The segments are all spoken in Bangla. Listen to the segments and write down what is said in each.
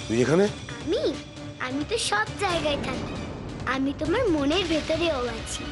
তুই এখানে? আমি তো সব জায়গায় থাকি। আমি তোমার মনের ভেতরেও আছি।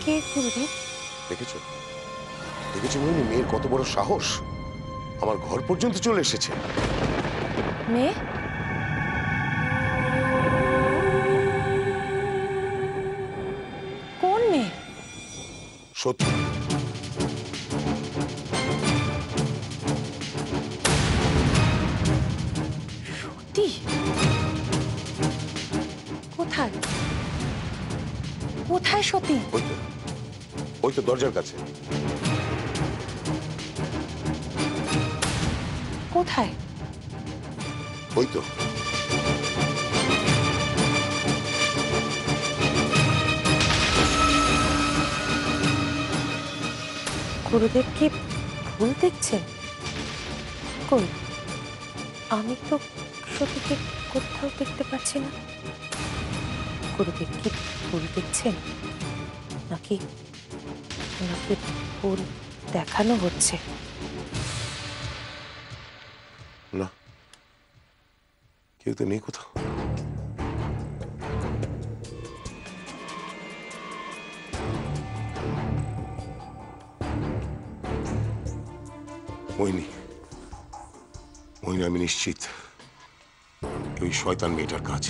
কে গুরুদেব? দেখেছো দেখেছো মোহিনী, মেয়ের কত বড় সাহস, আমার ঘর পর্যন্ত চলে এসেছে। মেয়ে? কোন মেয়ে? সত্যি। সত্যি? কোথায় কোথায় সত্যি? ওই তো দরজার কাছে। কোথায়? ওই তো। গুরুদেব কি ভুল দেখছেন? কই, আমি তো সত্যিকে কোথাও দেখতে পাচ্ছি না। গুরুদেব কি ভুল দেখছেন, নাকি নাকি ভুল দেখানো হচ্ছে? না, কেউ তো নেই কোথাও। মোহিনী, আমি নিশ্চিত ওই শয়তান মেয়েটার কাজ।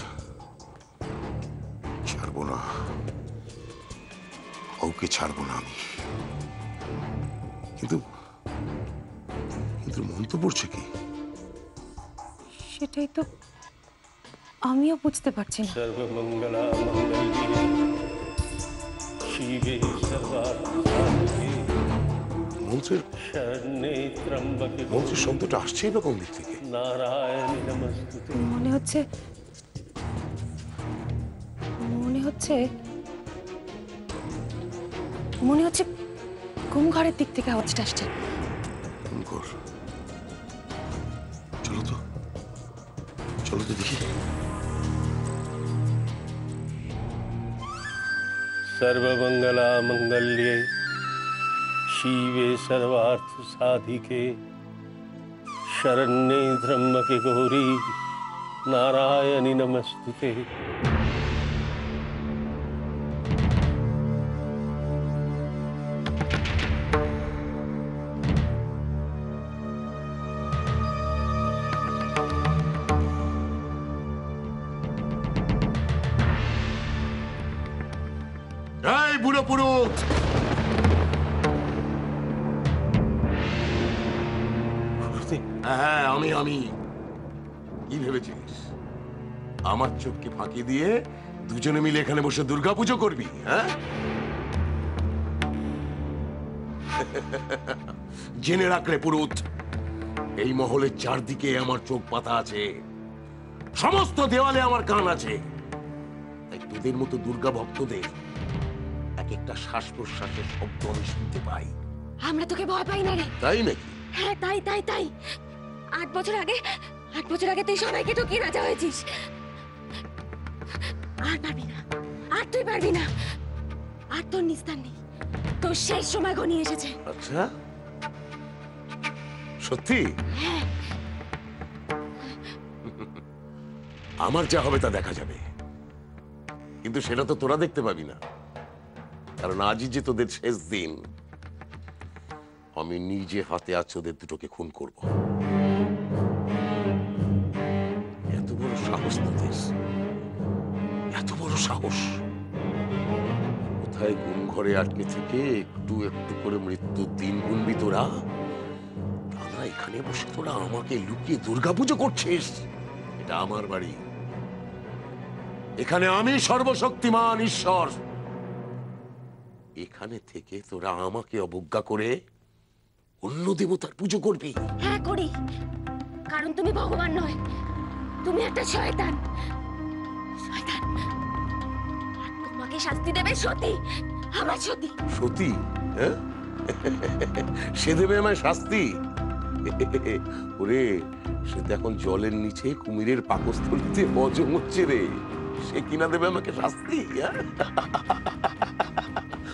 ছাড়বো না, ওকে ছাড়বো না আমি। কিন্তু কিন্তু মন তো পড়ছে কি? সেটাই তো আমিও বুঝতে পারছি না। সর্বমঙ্গলা মঙ্গলে শিবে সর্বার্থসাধিকে মন্ত্রের শরণ্যে ত্র্যম্বকে মন্ত্রের শব্দটা আসছেই বা কোন দিক থেকে? নারায়ণী নমস্তুতে। মনে হচ্ছে ঘুমঘরের দিক থেকে আওয়াজটা আসছে। ঘর? চলো তো, চলো তো দেখি। सर्वमंगला मंगल्ये शिवे सर्वार्थ साधिके शरण्ये त्र्यंबके गौरी नारायणी नमस्तुते। এই বুড়ো পুরুত, হ্যাঁ আমি কি ভেবেছিস আমার চোখকে ফাঁকি দিয়ে দুজনে মিলে এখানে বসে দুর্গাপুজো করবি? হ্যাঁ, জেনে রাখলে পুরুত, এই মহলের চারদিকে আমার চোখ পাতা আছে, সমস্ত দেওয়ালে আমার কান আছে। তাই তোদের মতো দুর্গা ভক্তদের এক একটা শ্বাস প্রশ্বাসের শব্দ আমি শুনতে পাই। আমরা তোকে ভয় পাই না রে। তাই নাকি? হ্যাঁ, তাই 8 বছর আগে তুই সবাইকে ঠকিয়ে রাজা হয়েছিস। আর পারবি না, আর তুই পারবি না, আর তোর নিস্তার নেই। তোর শেষ সময় ঘনিয়ে এসেছে। আচ্ছা, সত্যি? হ্যাঁ। আমার যা হবে তা দেখা যাবে, কিন্তু সেটা তো তোরা দেখতে পাবি না, কারণ আজই যে তোদের শেষ দিন। আমি নিজে হাতে আজ ওদের দুটোকে খুন করব। এত বড় সাহস তোদের, এত বড় সাহস! কোথায় ঘুম ঘরে আটকে থেকে একটু একটু করে মৃত্যুর দিন গুনবি তোরা? দাদা, এখানে বসে তোরা আমাকে লুকিয়ে দুর্গাপুজো করছিস। এটা আমার বাড়ি, এখানে আমি সর্বশক্তিমান ঈশ্বর। এখানে থেকে তোরা আমাকে অবজ্ঞা করে অন্য দেবতার পুজো করবি? হ্যাঁ করি, কারণ তুমি ভগবান নয়, তুমি একটা শয়তান। আর তোমাকে শাস্তি দেবে সতী, আমার সতী। সতী? হ্যাঁ, সে দেবে আমায় শাস্তি? ওরে, সে তো এখন জলের নিচে কুমিরের পাকস্থলীতে হজম হচ্ছে রে। সে কিনা দেবে আমাকে শাস্তি?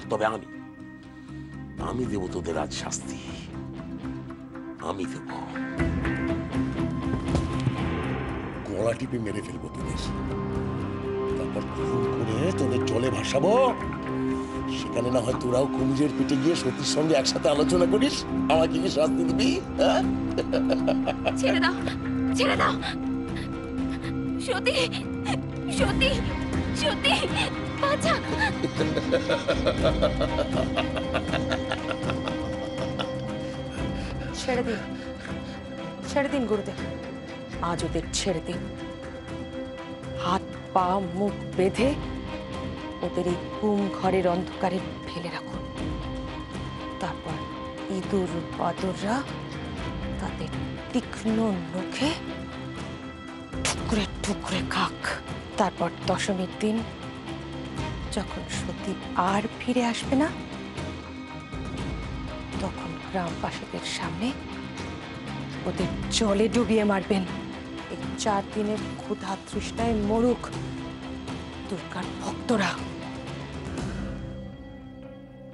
তবে আমি দেব তোদের আজ শাস্তি। আমি দেব, গলা টিপে মেরে ফেলবো তোদের, তারপর খুন করে তোদের জলে ভাসাবো। সেখানে না হয় তোরাও কুমিরের পেটে গিয়ে সতীর সঙ্গে একসাথে আলোচনা করিস আমাকে কি শাস্তি দিবি। ছেড়ে দাও, ছেড়ে দাও। সতী, সতী, সতী, বাঁচা। ছেড়ে দিন, ছেড়ে দিন গুরুদেব, আজ ওদের ছেড়ে দিন। হাত পা মুখ বেঁধে ওদের এই ঘুম ঘরের অন্ধকারে ফেলে রাখুন। তারপর ইঁদুর বাদুররা তাদের তীক্ষ্ণ নখে টুকরে টুকরে খাক। তারপর দশমীর দিন যখন সতী আর ফিরে আসবে না, তখন গ্রামবাসীদের সামনে ওদের জলে ডুবিয়ে মারবেন। এই 4 দিনের ক্ষুধা তৃষ্ণায় মরুক দুর্গার ভক্তরা।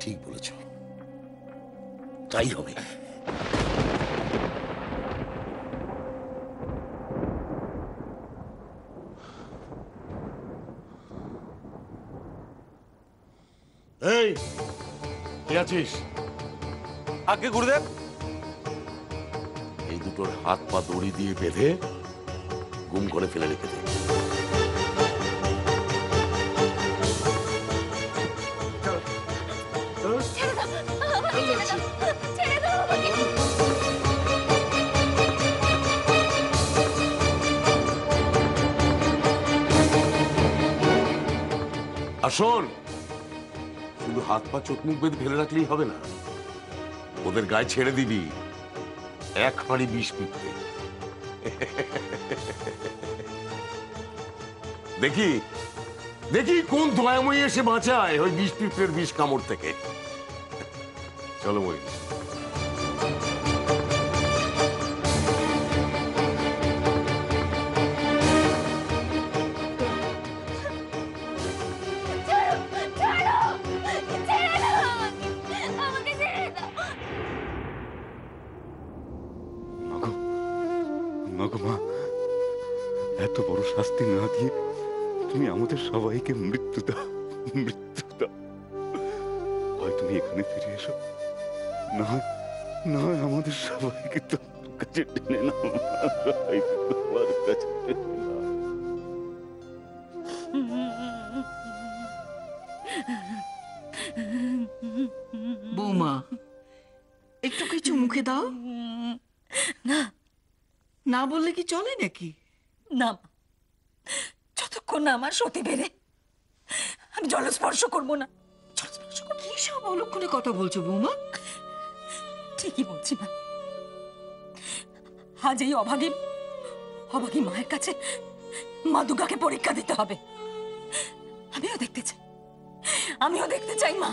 ঠিক বলেছ, তাই হবে। এই, কে আছিস? আগে গুরুদেব। এই দুটোর হাত পা দড়ি দিয়ে বেঁধে গুম করে ফেলে রেখে দে। আর শোন, শুধু হাত পা চোখ মুখ বেঁধে ফেলে রাখলেই হবে না, ওদের গায়ে ছেড়ে দিবি 1 হাঁড়ি বিষ পিঁপড়ে। দেখি দেখি কোন দয়াময়ী এসে বাঁচায় ওই বিষ পিঁপড়ের বিষ কামড় থেকে। চলো মই। মা, এত বড় শাস্তি না দিয়ে তুমি আমাদের সবাইকে মৃত্যু দাও, মৃত্যু দাও। হয় তুমি এখানে ফিরে এসো, না হয় আমাদের সবাইকে তোমার কাছে টেনে নাও, তোমার কাছে টেনে নাও। বৌমা, একটু কিছু মুখে দাও। না, না বললে কি চলে নাকি? না, যতক্ষণ না আমার সতী বেড়ে আমি জলস্পর্শ করবো না। কি সব অলক্ষণে কথা বলছো বৌমা? ঠিকই বলছি না। আজ এই অভাগী মায়ের কাছে মা দুর্গাকে পরীক্ষা দিতে হবে। আমিও দেখতে চাই মা,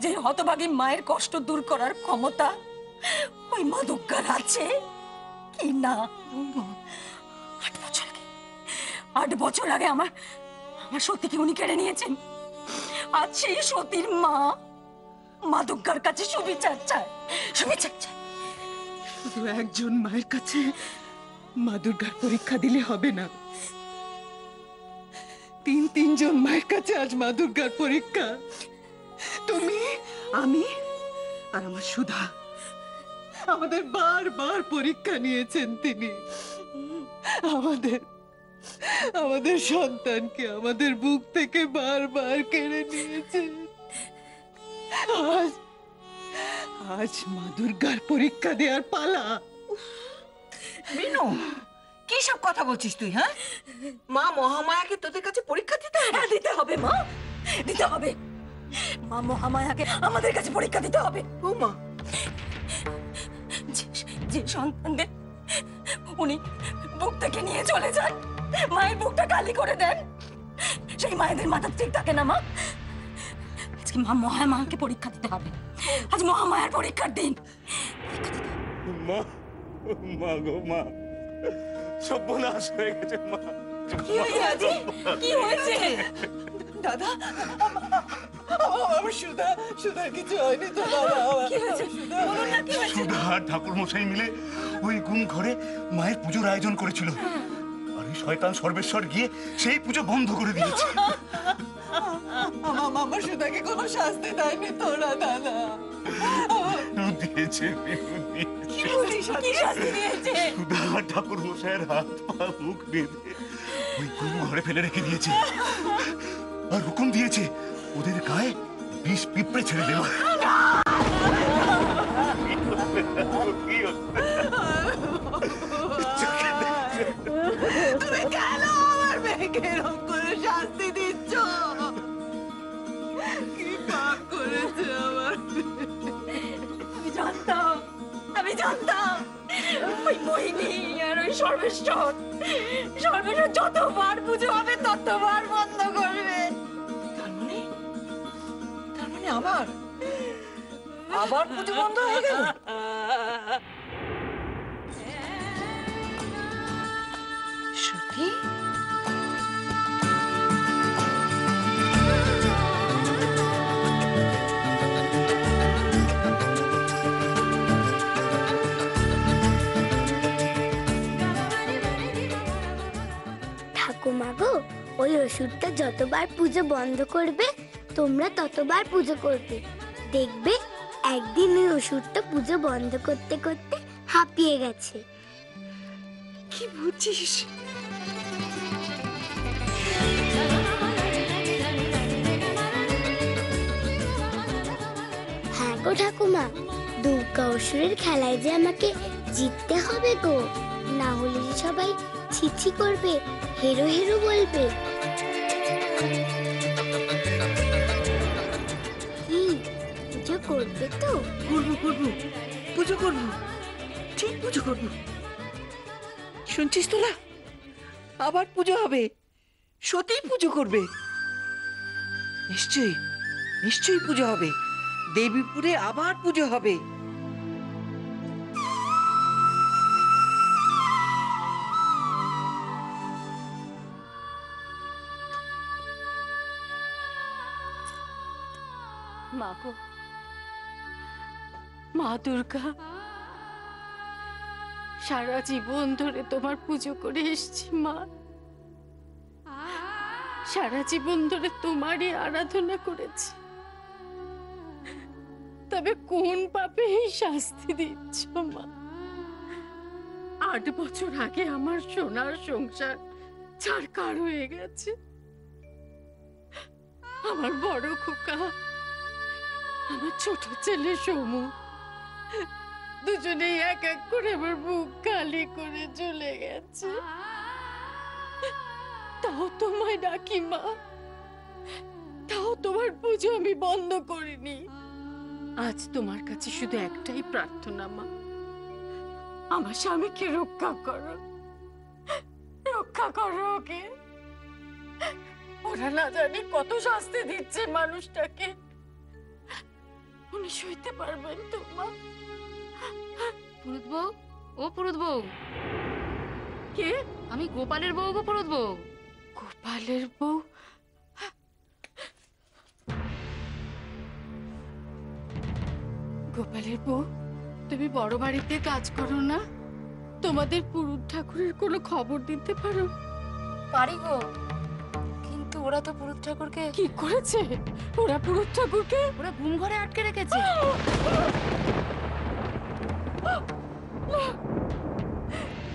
যে হতভাগী মায়ের কষ্ট দূর করার ক্ষমতা ওই মা দুর্গার আছে কি না। 8 বছর আগে আমার সতীকে উনি কেড়ে নিয়েছেন। আজ সেই সতীর মা দুর্গার কাছে সুবিচার চায়। শুধু একজন মায়ের কাছে মা দুর্গার পরীক্ষা দিলে হবে না, 3 মায়ের কাছে আজ মা দুর্গার পরীক্ষা। তুমি, আমি আর আমার সুধা, আমাদের বারবার পরীক্ষা নিয়েছেন তিনি। আমাদের সন্তানকে আমাদের বুক থেকে বারবার কেড়ে নিয়েছেন। আজ মা দুর্গার পরীক্ষা দেওয়ার পালা। মিনু, কি সব কথা বলছিস তুই? হ্যাঁ, মা মহামায়াকে তোদের কাছে পরীক্ষা দিতে হবে? হ্যাঁ, দিতে হবে মা, দিতে হবে। মা মহামায়াকে আমাদের কাছে পরীক্ষা দিতে হবে। ও মা, যে সন্তানদের উনি বুক থেকে নিয়ে চলে যান, মায়ের বুকটা খালি করে দেন, সেই মায়েদের মাথা ঠিক থাকে না মা। আজকে মা মহামায়াকে পরীক্ষা দিতে হবে। আজ মহামায়ার পরীক্ষার দিন। মা, মা গো মা, সর্বনাশ হয়ে গেছে মা। কি হয়েছে আজি? কি হয়েছে? দাদা আমার সুধা, সুধার কিছু হয়নি তো দাদা? কি হয়েছে? বলুন না কি হয়েছে? সুধা আর ঠাকুর মশাই মিলে ওই গুম ঘরে মায়ের পুজোর আয়োজন করেছিল, আর এই শয়তান সর্বেশ্বর গিয়ে সেই পুজো বন্ধ করে দিয়েছে। আমার সুধাকে কোনো শাস্তি দেয়নি তোরা দাদা? দিয়েছে, দিয়েছে। কি শাস্তি দিয়েছে? সুধা আর ঠাকুর মশাইয়ের হাত পা মুখ বেঁধে ওই গুম ঘরে ফেলে রেখে দিয়েছে, আর হুকুম দিয়েছে ওদের গায়ে বিষ পিঁপড়ে ছেড়ে দেওয়া। তুমি কেন আমার মেয়েকে এরকম করে শাস্তি দিচ্ছ? কি পাপ করেছে আমার? আমি জানতাম ওই মোহিনী আর ওই সর্বেশ্বর যতবার পুজো হবে ততবার বন্ধ করবে। তার মানে আবার পুজো বন্ধ হয়ে গেল? সত্যি? ঠাকুমা গো, ওই ওষুধটা যতবার পুজো বন্ধ করবে তোমরা ততবার পুজো করবে। দেখবে একদিন ওই ওষুধটা পুজো বন্ধ করতে করতে হাঁপিয়ে গেছে। কি বুঝছিস? হ্যাঁ গো ঠাকুমা, দুর্গা অসুরের খেলায় যে আমাকে জিততে হবে গো, না হলে যে সবাই ছিছি করবে, হেরো হেরো বলবে। কি পুজো করবে তো? করবো, পুজো করবো, ঠিক পুজো করবো। শুনছিস তোরা? আবার পুজো হবে, সত্যি পুজো করবে। নিশ্চয়ই পুজো হবে, দেবীপুরে আবার পুজো হবে। মা গো, মা দুর্গা, সারা জীবন ধরে তোমার পুজো করে এসেছি মা। সারা জীবন ধরে তোমারই আরাধনা করেছি, তবে কোন পাপে এই শাস্তি দিচ্ছ মা? 8 বছর আগে আমার সোনার সংসার ছারকার হয়ে গেছে। আমার বড় খোকা, আমার ছোট ছেলে সমু, দুজনেই এক এক করে আমার বুক খালি করে চলে গেছে। তাও তোমায় ডাকি মা, তাও তোমার পুজো আমি বন্ধ করিনি। আজ তোমার কাছে শুধু একটাই প্রার্থনা মা, আমার স্বামীকে রক্ষা করো, রক্ষা করো ওকে। ওরা না জানি কত শাস্তি দিচ্ছে মানুষটাকে, উনি সইতে পারবেন তো মা? পুরুত বউ, ও পুরুত বউ, কে? আমি গোপালের বউ গো পুরুত বউ। গোপালের বউ? গোপালের বউ, তুমি বড় বাড়িতে কাজ করো না? তোমাদের পুরুত ঠাকুরের কোনো খবর দিতে পারো? পারি গো, কিন্তু ওরা তো পুরুত ঠাকুরকে কি করেছে? ওরা পুরুত ঠাকুরকে ওরা ঘুম ঘরে আটকে রেখেছে।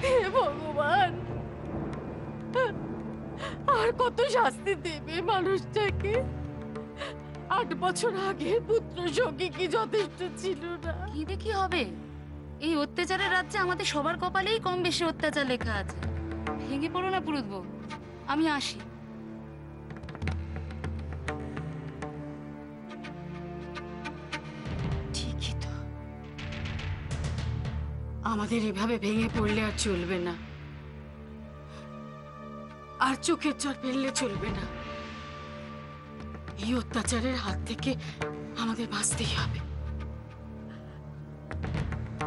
হে ভগবান, আর কত শাস্তি দেবে মানুষটাকে? 8 বছর আগে পুত্র সখী কি যথেষ্ট ছিল না? কি দেখি হবে, এই অত্যাচারের রাজ্যে আমাদের সবার কপালেই কম বেশি অত্যাচার লেখা আছে। ভেঙে পড়ো না পুরুত বউ, আমি আসি। ঠিকই তো, আমাদের এভাবে ভেঙে পড়লে আর চলবে না, আর চোখের জল ফেললে চলবে না। এই অত্যাচারের হাত থেকে আমাদের বাঁচতেই হবে।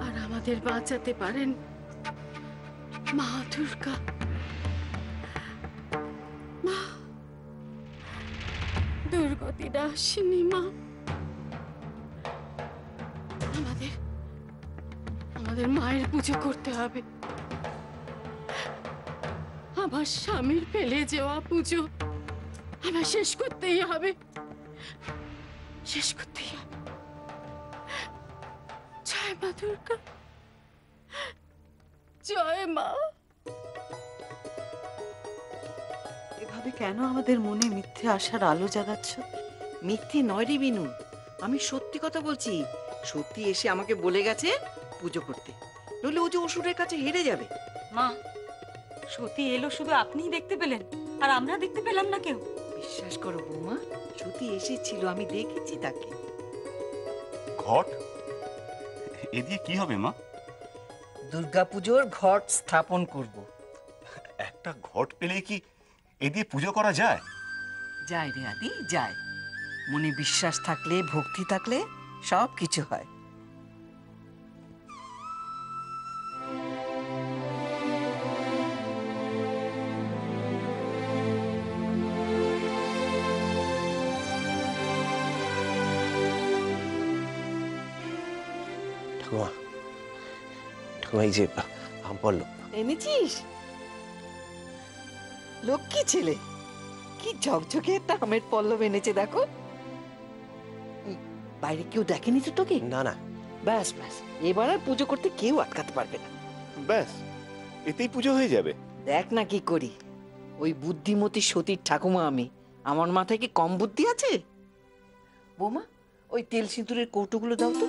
আর আমাদের বাঁচাতে পারেন মা দুর্গা। মা দুর্গতি দাসিনী মা, আমাদের মায়ের পুজো করতে হবে। আমার স্বামীর ফেলে যাওয়া পুজো আমার শেষ করতেই হবে, শেষ করতেই হবে। জয় মা দুর্গা, জয় মা। এভাবে কেন আমাদের মনে মিথ্যে আশার আলো জাগাচ্ছ? মিথ্যে নয় রে বিনু, আমি সত্যি কথা বলছি। সত্যি এসে আমাকে বলে গেছে পুজো করতে, নইলে ও যে অসুরের কাছে হেরে যাবে। মা, সত্যি এলো শুধু আপনিই দেখতে পেলেন, আর আমরা দেখতে পেলাম না কেউ? বিশ্বাস করো বৌমা, সত্যি এসেছিল, আমি দেখেছি তাকে। ঘট এ দিয়ে কি হবে মা? দুর্গাপুজোর ঘট স্থাপন করব। একটা ঘট পেলে কি এ দিয়ে পুজো করা যায়? যায় রে আদি, যায়। মনে বিশ্বাস থাকলে, ভক্তি থাকলে সব কিছু হয়। ঠাকুমা, ঠাকুমা এই যে আম পড়লো। এনেছিস? লক্ষ্মী ছেলে, কি ঝকঝকে একটা আমের পল্লব এনেছে দেখো। বাইরে কেউ দেখেনি তো তোকে? না না, ব্যাস ব্যাস, এবার আর পুজো করতে কেউ আটকাতে পারবে না। ব্যাস, এতেই পুজো হয়ে যাবে। দেখ না কি করি। ওই বুদ্ধিমতী সতীর ঠাকুমা আমি, আমার মাথায় কি কম বুদ্ধি আছে? বৌমা, ওই তেল সিঁদুরের কৌটোগুলো দাও তো।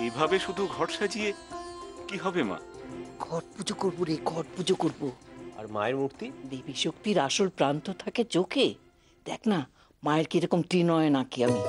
এভাবে শুধু ঘট সাজিয়ে কি হবে মা? ঘট পুজো করবো রে, ঘট পুজো করবো। আর মায়ের মূর্তি? দেবী শক্তির আসল প্রান্ত থাকে চোখে। দেখ না মায়ের কিরকম ত্রিনয় নাকি আমি।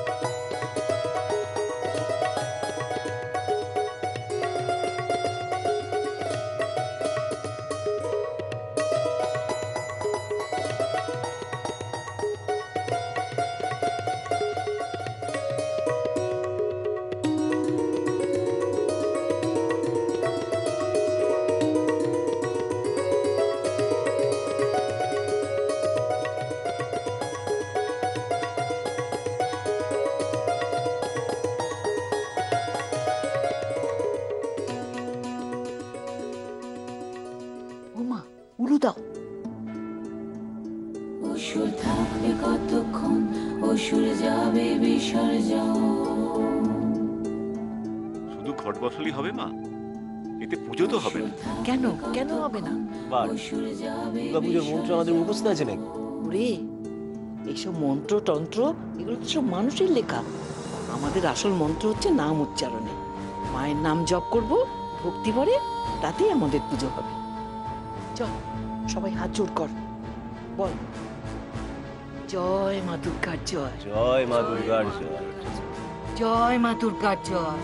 ওমা, উলু দাও। অসুর থাকবে কতক্ষণ, অসুর যাবে বিসর্জন। শুধু ঘট বসালি হবে মা? এতে পুজো তো হবে না। কেন কেন হবে না? দুর্গাপুজোর মন্ত্র আমাদের মুখস্থ আছে নাকি? ওরে, এইসব মন্ত্র তন্ত্র এগুলো তো সব মানুষের লেখা। আমাদের আসল মন্ত্র হচ্ছে নাম উচ্চারণে। মায়ের নাম জপ করব ভক্তি ভরে, তাতেই আমাদের পুজো হবে। চল সবাই হাত জোড় কর, বল জয় মা দুর্গার জয়, জয় মা দুর্গার জয়। জয় মা দুর্গার জয়।